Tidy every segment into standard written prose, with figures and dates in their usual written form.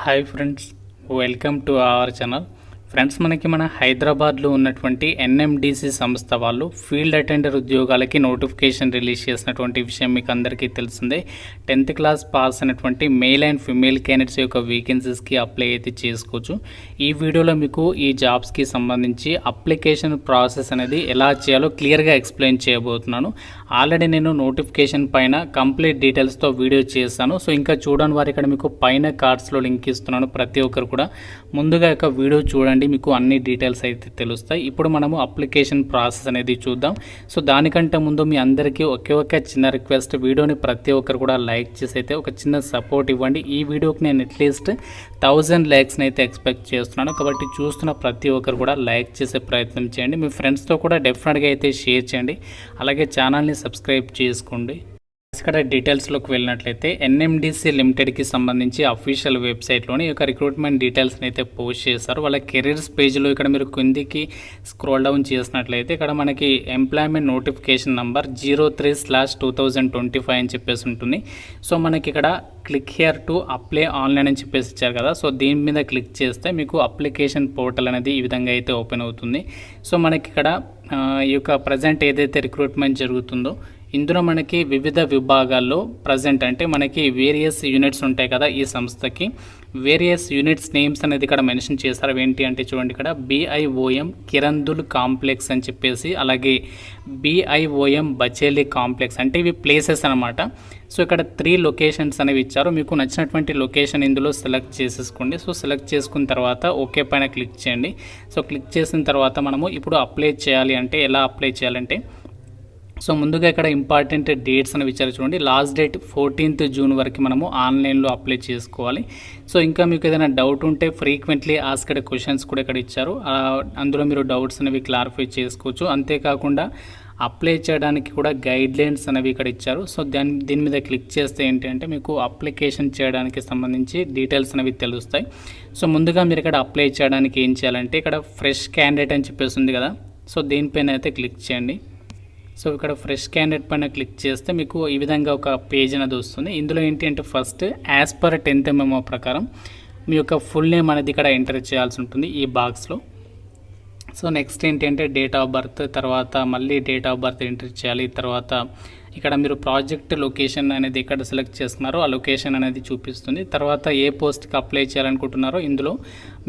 Hi friends, welcome to our channel. Friends, మన హైదరాబాద్లో ఉన్నటువంటి ఎన్ఎండిసి సంస్థ వాళ్ళు ఫీల్డ్ అటెండర్ ఉద్యోగాలకి నోటిఫికేషన్ రిలీజ్ చేసినటువంటి విషయం మీకు అందరికీ తెలిసిందే. 10th క్లాస్ పాస్ అయినటువంటి మేల్ అండ్ ఫిమేల్ క్యాండిడేట్స్ యొక్క వేకెన్సీస్కి అప్లై అయితే చేసుకోవచ్చు. ఈ వీడియోలో మీకు ఈ జాబ్స్కి సంబంధించి అప్లికేషన్ ప్రాసెస్ అనేది ఎలా చేయాలో క్లియర్గా ఎక్స్ప్లెయిన్ చేయబోతున్నాను. ఆల్రెడీ నేను నోటిఫికేషన్ పైన కంప్లీట్ డీటెయిల్స్తో వీడియో చేశాను. సో ఇంకా చూడని వారు ఇక్కడ మీకు పైన కార్డ్స్లో లింక్ ఇస్తున్నాను. ప్రతి ఒక్కరు కూడా ముందుగా ఒక వీడియో చూడండి, మీకు అన్ని డీటెయిల్స్ అయితే తెలుస్తాయి. ఇప్పుడు మనము అప్లికేషన్ ప్రాసెస్ అనేది చూద్దాం. సో దానికంటే ముందు మీ అందరికీ ఒకే చిన్న రిక్వెస్ట్, వీడియోని ప్రతి ఒక్కరు కూడా లైక్ చేసి అయితే ఒక చిన్న సపోర్ట్ ఇవ్వండి. ఈ వీడియోకి నేను అట్లీస్ట్ 1000 లైక్స్ని అయితే ఎక్స్పెక్ట్ చేస్తున్నాను. కాబట్టి చూస్తున్న ప్రతి ఒక్కరు కూడా లైక్ చేసే ప్రయత్నం చేయండి. మీ ఫ్రెండ్స్తో కూడా డెఫినెట్గా అయితే షేర్ చేయండి. అలాగే ఛానల్ని సబ్స్క్రైబ్ చేసుకోండి. ఇక్కడ డీటెయిల్స్లోకి వెళ్ళినట్లయితే ఎన్ఎండిసి లిమిటెడ్కి సంబంధించి అఫీషియల్ వెబ్సైట్లోని యొక్క రిక్రూట్మెంట్ డీటెయిల్స్ని అయితే పోస్ట్ చేశారు. వాళ్ళ కెరీర్స్ పేజ్లో ఇక్కడ మీరు కిందికి స్క్రోల్ డౌన్ చేసినట్లయితే ఇక్కడ మనకి ఎంప్లాయ్మెంట్ నోటిఫికేషన్ నంబర్ 03/2025 అని చెప్పేసి ఉంటుంది. సో మనకి ఇక్కడ click here to apply online అని చెప్పేసి ఇచ్చారు కదా. సో దీని మీద క్లిక్ చేస్తే మీకు అప్లికేషన్ పోర్టల్ అనేది ఈ విధంగా అయితే ఓపెన్ అవుతుంది. సో మనకి ఇక్కడ ఈ యొక్క ప్రజెంట్ ఏదైతే రిక్రూట్మెంట్ జరుగుతుందో ఇందులో మనకి వివిధ విభాగాల్లో ప్రజెంట్ అంటే మనకి వేరియస్ యూనిట్స్ ఉంటాయి కదా. ఈ సంస్థకి వేరియస్ యూనిట్స్ నేమ్స్ అనేది ఇక్కడ మెన్షన్ చేస్తారు. ఏంటి అంటే చూడండి, ఇక్కడ BIOM కిరందుల్ కాంప్లెక్స్ అని చెప్పేసి, అలాగే BIOM బచేలి కాంప్లెక్స్, అంటే ఇవి ప్లేసెస్ అనమాట. సో ఇక్కడ 3 లొకేషన్స్ అనేవి ఇచ్చారు. మీకు నచ్చినటువంటి లొకేషన్ ఇందులో సెలెక్ట్ చేసేసుకోండి. సో సెలెక్ట్ చేసుకున్న తర్వాత ఓకే పైన క్లిక్ చేయండి. సో క్లిక్ చేసిన తర్వాత మనము ఇప్పుడు అప్లై చేయాలి అంటే ఎలా అప్లై చేయాలంటే, సో ముందుగా ఇక్కడ ఇంపార్టెంట్ డేట్స్ అనేవి ఇచ్చారు చూడండి. లాస్ట్ డేట్ 14th జూన్ వరకు మనము ఆన్లైన్లో అప్లై చేసుకోవాలి. సో ఇంకా మీకు ఏదైనా డౌట్ ఉంటే ఫ్రీక్వెంట్లీ ఆస్క్డ్ క్వశ్చన్స్ కూడా ఇక్కడ ఇచ్చారు. అందులో మీరు డౌట్స్ అనేవి క్లారిఫై చేసుకోవచ్చు. అంతేకాకుండా అప్లై చేయడానికి కూడా గైడ్లైన్స్ అనేవి ఇక్కడ ఇచ్చారు. సో దీని మీద క్లిక్ చేస్తే ఏంటి అంటే మీకు అప్లికేషన్ చేయడానికి సంబంధించి డీటెయిల్స్ అనేవి తెలుస్తాయి. సో ముందుగా మీరు ఇక్కడ అప్లై చేయడానికి ఏం చేయాలంటే ఇక్కడ ఫ్రెష్ క్యాండిడేట్ అని చెప్పేసి ఉంది కదా. సో దీనిపైన అయితే క్లిక్ చేయండి. సో ఇక్కడ ఫ్రెష్ క్యాండిడేట్ పైన క్లిక్ చేస్తే మీకు ఈ విధంగా ఒక పేజ్ అనేది వస్తుంది. ఇందులో ఏంటి అంటే first as per 10th memo ప్రకారం మీ యొక్క ఫుల్ నేమ్ అనేది ఇక్కడ ఎంటర్ చేయాల్సి ఉంటుంది ఈ బాక్స్లో. సో నెక్స్ట్ ఏంటి అంటే డేట్ ఆఫ్ బర్త్, తర్వాత మళ్ళీ డేట్ ఆఫ్ బర్త్ ఎంటర్ చేయాలి. తర్వాత ఇక్కడ మీరు ప్రాజెక్ట్ లొకేషన్ అనేది ఎక్కడ సెలెక్ట్ చేస్తున్నారో ఆ లొకేషన్ అనేది చూపిస్తుంది. తర్వాత ఏ పోస్ట్కి అప్లై చేయాలనుకుంటున్నారో ఇందులో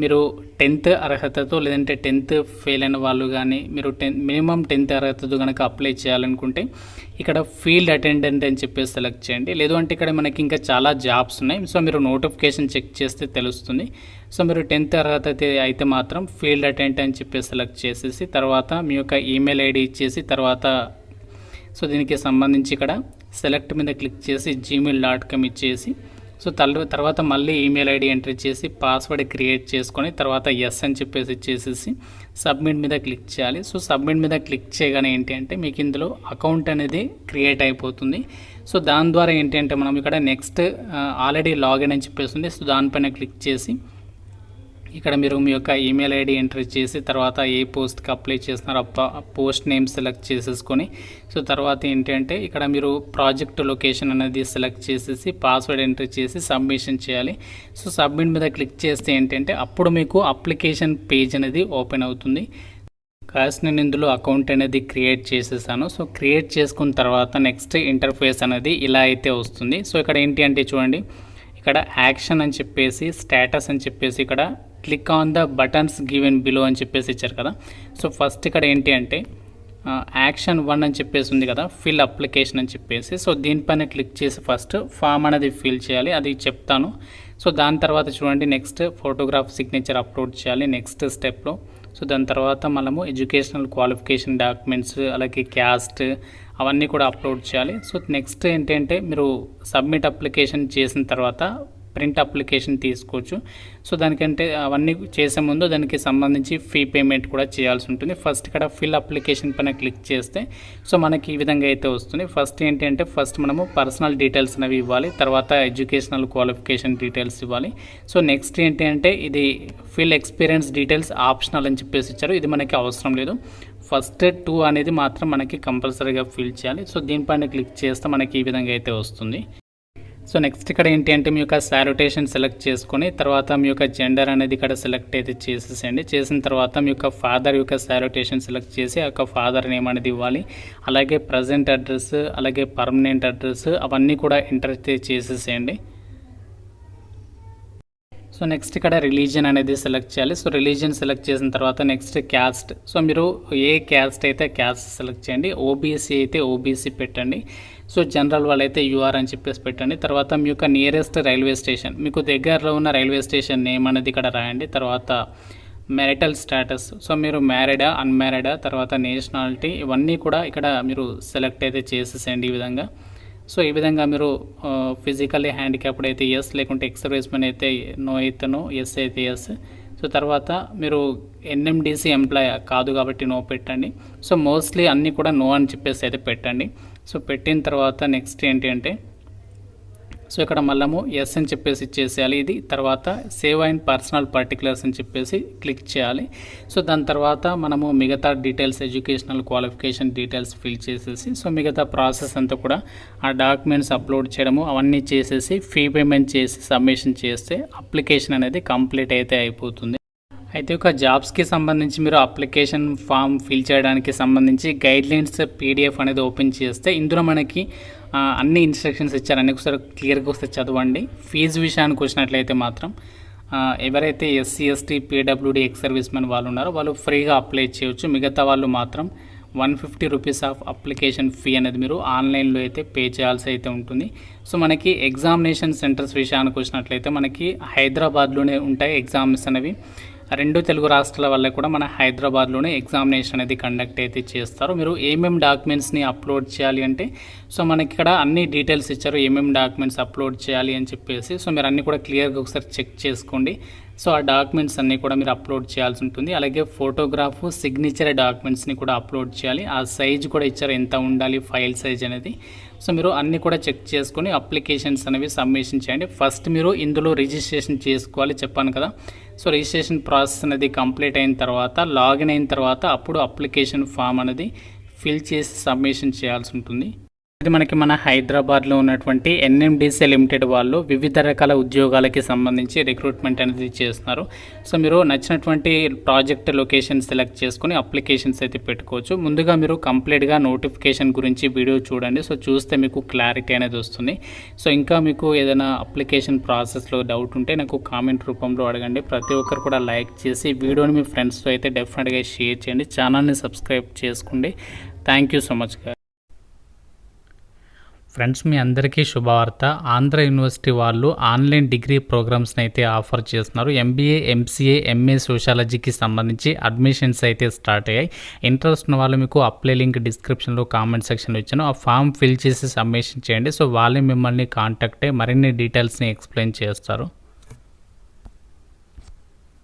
మీరు 10th అర్హతతో, లేదంటే 10th ఫెయిల్ అయిన వాళ్ళు కానీ మీరు మినిమం 10th అర్హతతో కనుక అప్లై చేయాలనుకుంటే ఇక్కడ ఫీల్డ్ అటెండెంట్ అని చెప్పేసి సెలెక్ట్ చేయండి. లేదు అంటే ఇక్కడ మనకి ఇంకా చాలా జాబ్స్ ఉన్నాయి. సో మీరు నోటిఫికేషన్ చెక్ చేస్తే తెలుస్తుంది. సో మీరు 10th అర్హత అయితే మాత్రం ఫీల్డ్ అటెండెంట్ అని చెప్పేసి సెలెక్ట్ చేసేసి తర్వాత మీ యొక్క ఈమెయిల్ ఐడి ఇచ్చేసి తర్వాత సో దీనికి సంబంధించి ఇక్కడ సెలెక్ట్ మీద క్లిక్ చేసి gmail.com ఇచ్చేసి సో తర్వాత మళ్ళీ ఈమెయిల్ ఐడి ఎంటర్ చేసి పాస్వర్డ్ క్రియేట్ చేసుకొని తర్వాత ఎస్ అని చెప్పేసి ఇచ్చేసేసి సబ్మిట్ మీద క్లిక్ చేయాలి. సో సబ్మిట్ మీద క్లిక్ చేయగానే ఏంటి అంటే మీకు ఇందులో అకౌంట్ అనేది క్రియేట్ అయిపోతుంది. సో దాని ద్వారా ఏంటి అంటే మనం ఇక్కడ నెక్స్ట్ ఆల్రెడీ లాగిన్ అని చెప్పేస్తుంది. సో దానిపైన క్లిక్ చేసి ఇక్కడ మీరు మీ యొక్క ఈమెయిల్ ఐడి ఎంటర్ చేసి తర్వాత ఏ పోస్ట్కి అప్లై చేస్తున్నారో ఆ పోస్ట్ నేమ్ సెలెక్ట్ చేసేసుకొని సో తర్వాత ఏంటి అంటే ఇక్కడ మీరు ప్రాజెక్ట్ లొకేషన్ అనేది సెలెక్ట్ చేసేసి పాస్వర్డ్ ఎంటర్ చేసి సబ్మిషన్ చేయాలి. సో సబ్మిట్ మీద క్లిక్ చేస్తే ఏంటంటే అప్పుడు మీకు అప్లికేషన్ పేజ్ అనేది ఓపెన్ అవుతుంది. కాస్ట్ నేను ఇందులో అకౌంట్ అనేది క్రియేట్ చేసేసాను. సో క్రియేట్ చేసుకున్న తర్వాత నెక్స్ట్ ఇంటర్ఫేస్ అనేది ఇలా అయితే వస్తుంది. సో ఇక్కడ ఏంటి అంటే చూడండి, ఇక్కడ యాక్షన్ అని చెప్పేసి స్టేటస్ అని చెప్పేసి ఇక్కడ click on the buttons given below అని చెప్పేసి ఇచ్చారు కదా. సో ఫస్ట్ ఇక్కడ ఏంటి అంటే యాక్షన్ 1 అని చెప్పేసి ఉంది కదా, ఫిల్ అప్లికేషన్ అని చెప్పేసి. సో దీనిపైన క్లిక్ చేసి ఫస్ట్ ఫామ్ అనేది ఫిల్ చేయాలి, అది చెప్తాను. సో దాని తర్వాత చూడండి నెక్స్ట్ ఫోటోగ్రాఫ్ సిగ్నేచర్ అప్లోడ్ చేయాలి నెక్స్ట్ స్టెప్లో. సో దాని తర్వాత మనము ఎడ్యుకేషనల్ క్వాలిఫికేషన్ డాక్యుమెంట్స్ అలాగే క్యాస్ట్ అవన్నీ కూడా అప్లోడ్ చేయాలి. సో నెక్స్ట్ ఏంటంటే మీరు సబ్మిట్ అప్లికేషన్ చేసిన తర్వాత ప్రింట్ అప్లికేషన్ తీసుకోవచ్చు. సో దానికంటే అవన్నీ చేసే ముందు దానికి సంబంధించి ఫీ పేమెంట్ కూడా చేయాల్సి ఉంటుంది. ఫస్ట్ ఇక్కడ ఫిల్ అప్లికేషన్ పైన క్లిక్ చేస్తే సో మనకి ఈ విధంగా అయితే వస్తుంది. ఫస్ట్ ఏంటి అంటే ఫస్ట్ మనము పర్సనల్ డీటెయిల్స్ అనేవి ఇవ్వాలి, తర్వాత ఎడ్యుకేషనల్ క్వాలిఫికేషన్ డీటెయిల్స్ ఇవ్వాలి. సో నెక్స్ట్ ఏంటి అంటే ఇది ఫిల్ ఎక్స్పీరియన్స్ డీటెయిల్స్ ఆప్షనల్ అని చెప్పేసి ఇచ్చారు, ఇది మనకి అవసరం లేదు. ఫస్ట్ 2 అనేది మాత్రం మనకి కంపల్సరీగా ఫిల్ చేయాలి. సో దీనిపైన క్లిక్ చేస్తే మనకి ఈ విధంగా అయితే వస్తుంది. సో నెక్స్ట్ ఇక్కడ ఏంటి అంటే మీ యొక్క సాల్యుటేషన్ సెలెక్ట్ చేసుకొని తర్వాత మీ యొక్క జెండర్ అనేది ఇక్కడ సెలెక్ట్ అయితే చేసేసేయండి. చేసిన తర్వాత మీ యొక్క ఫాదర్ యొక్క సాల్యుటేషన్ సెలెక్ట్ చేసి ఆ యొక్క ఫాదర్ నేమ్ అనేది ఇవ్వాలి. అలాగే ప్రజెంట్ అడ్రస్ అలాగే పర్మనెంట్ అడ్రస్ అవన్నీ కూడా ఎంటర్ అయితే చేసేసేయండి. సో నెక్స్ట్ ఇక్కడ రిలీజియన్ అనేది సెలెక్ట్ చేయాలి. సో రిలీజియన్ సెలెక్ట్ చేసిన తర్వాత నెక్స్ట్ క్యాస్ట్. సో మీరు ఏ క్యాస్ట్ అయితే క్యాస్ట్ సెలెక్ట్ చేయండి. ఓబీసీ అయితే ఓబీసీ పెట్టండి. సో జనరల్ వాళ్ళైతే యూఆర్ అని చెప్పేసి పెట్టండి. తర్వాత మీ యొక్క నియరెస్ట్ రైల్వే స్టేషన్, మీకు దగ్గరలో ఉన్న రైల్వే స్టేషన్ నేమ్ అనేది ఇక్కడ రాయండి. తర్వాత మ్యారిటల్ స్టేటస్, సో మీరు మ్యారీడా అన్మ్యారీడా, తర్వాత నేషనాలిటీ ఇవన్నీ కూడా ఇక్కడ మీరు సెలెక్ట్ అయితే చేసేసేయండి ఈ విధంగా. సో ఈ విధంగా మీరు ఫిజికల్లీ హ్యాండిక్యాప్డ్ అయితే ఎస్, లేకుంటే ఎక్సర్వైస్మెన్ అయితే నో అయితే నో, ఎస్ అయితే ఎస్. సో తర్వాత మీరు ఎన్ఎండిసి ఎంప్లాయ్ కాదు కాబట్టి నో పెట్టండి. సో మోస్ట్లీ అన్నీ కూడా నో అని చెప్పేసి అయితే పెట్టండి. సో పెట్టిన తర్వాత నెక్స్ట్ ఏంటి అంటే సో ఇక్కడ మళ్ళము ఎస్ అని చెప్పేసి ఇచ్చేసేయాలి ఇది. తర్వాత సేవ్ అండ్ పర్సనల్ పర్టికులర్స్ అని చెప్పేసి క్లిక్ చేయాలి. సో దాని తర్వాత మనము మిగతా details educational qualification details fill చేసేసి సో మిగతా ప్రాసెస్ అంతా కూడా ఆ డాక్యుమెంట్స్ అప్లోడ్ చేయడము అవన్నీ చేసేసి ఫీ పేమెంట్ చేసి సబ్మిషన్ చేస్తే అప్లికేషన్ అనేది కంప్లీట్ అయితే అయిపోతుంది. అయితే ఒక జాబ్స్కి సంబంధించి మీరు అప్లికేషన్ ఫామ్ ఫిల్ చేయడానికి సంబంధించి గైడ్లైన్స్ పీడిఎఫ్ అనేది ఓపెన్ చేస్తే ఇందులో మనకి అన్ని ఇన్స్ట్రక్షన్స్ ఇచ్చారు. అన్ని ఒకసారి క్లియర్గా వస్తే చదవండి. ఫీజు విషయానికి వచ్చినట్లయితే మాత్రం ఎవరైతే SC ST PWD ex service men వాళ్ళు ఉన్నారో వాళ్ళు ఫ్రీగా అప్లై చేయొచ్చు. మిగతా వాళ్ళు మాత్రం 150 రూపీస్ ఆఫ్ అప్లికేషన్ ఫీ అనేది మీరు ఆన్లైన్లో అయితే పే చేయాల్సి అయితే ఉంటుంది. సో మనకి ఎగ్జామినేషన్ సెంటర్స్ విషయానికి వచ్చినట్లయితే మనకి హైదరాబాద్లోనే ఉంటాయి ఎగ్జామ్స్ అనేవి. 2 తెలుగు రాష్ట్రాల వల్ల కూడా మన హైదరాబాద్లోనే ఎగ్జామినేషన్ అనేది కండక్ట్ అయితే చేస్తారు. మీరు ఏమేమి డాక్యుమెంట్స్ని అప్లోడ్ చేయాలి అంటే సో మనకి ఇక్కడ అన్ని డీటెయిల్స్ ఇచ్చారు ఏమేమి డాక్యుమెంట్స్ అప్లోడ్ చేయాలి అని చెప్పేసి. సో మీరు అన్నీ కూడా క్లియర్గా ఒకసారి చెక్ చేసుకోండి. సో ఆ డాక్యుమెంట్స్ అన్నీ కూడా మీరు అప్లోడ్ చేయాల్సి ఉంటుంది. అలాగే ఫోటోగ్రాఫ్ సిగ్నేచర్ డాక్యుమెంట్స్ని కూడా అప్లోడ్ చేయాలి. ఆ సైజ్ కూడా ఇచ్చారు ఎంత ఉండాలి ఫైల్ సైజ్ అనేది. సో మీరు అన్నీ కూడా చెక్ చేసుకొని అప్లికేషన్స్ అనేవి సబ్మిషన్ చేయండి. ఫస్ట్ మీరు ఇందులో రిజిస్ట్రేషన్ చేసుకోవాలి చెప్పాను కదా. సో రిజిస్ట్రేషన్ ప్రాసెస్ అనేది కంప్లీట్ అయిన తర్వాత లాగిన్ అయిన తర్వాత అప్పుడు అప్లికేషన్ ఫామ్ అనేది ఫిల్ చేసి సబ్మిషన్ చేయాల్సి ఉంటుంది. ఇది మనకి మన హైదరాబాద్లో ఉన్నటువంటి ఎన్ఎండిసి లిమిటెడ్ వాళ్ళు వివిధ రకాల ఉద్యోగాలకి సంబంధించి రిక్రూట్మెంట్ అనేది చేస్తున్నారు. సో మీరు నచ్చినటువంటి ప్రాజెక్ట్ లొకేషన్ సెలెక్ట్ చేసుకొని అప్లికేషన్స్ అయితే పెట్టుకోవచ్చు. ముందుగా మీరు కంప్లీట్గా నోటిఫికేషన్ గురించి వీడియో చూడండి. సో చూస్తే మీకు క్లారిటీ అనేది వస్తుంది. సో ఇంకా మీకు ఏదైనా అప్లికేషన్ ప్రాసెస్లో డౌట్ ఉంటే నాకు కామెంట్ రూపంలో అడగండి. ప్రతి ఒక్కరు కూడా లైక్ చేసి వీడియోని మీ ఫ్రెండ్స్తో అయితే డెఫినెట్గా షేర్ చేయండి. ఛానల్ని సబ్స్క్రైబ్ చేసుకోండి. Thank you so much. Friends మీ అందరికీ శుభవార్త. ఆంధ్ర యూనివర్సిటీ వాళ్ళు ఆన్లైన్ డిగ్రీ ప్రోగ్రామ్స్ని అయితే ఆఫర్ చేస్తున్నారు. ఎంబీఏ ఎంసీఏ ఎంఏ సోషాలజీకి సంబంధించి అడ్మిషన్స్ అయితే స్టార్ట్ అయ్యాయి. ఇంట్రెస్ట్ ఉన్న వాళ్ళు మీకు అప్లై లింక్ డిస్క్రిప్షన్లో కామెంట్ సెక్షన్లో ఇచ్చాను. ఆ ఫామ్ ఫిల్ చేసి సబ్మిషన్ చేయండి. సో వాళ్ళే మిమ్మల్ని కాంటాక్ట్ అయ్యి మరిన్ని డీటెయిల్స్ని ఎక్స్ప్లెయిన్ చేస్తారు.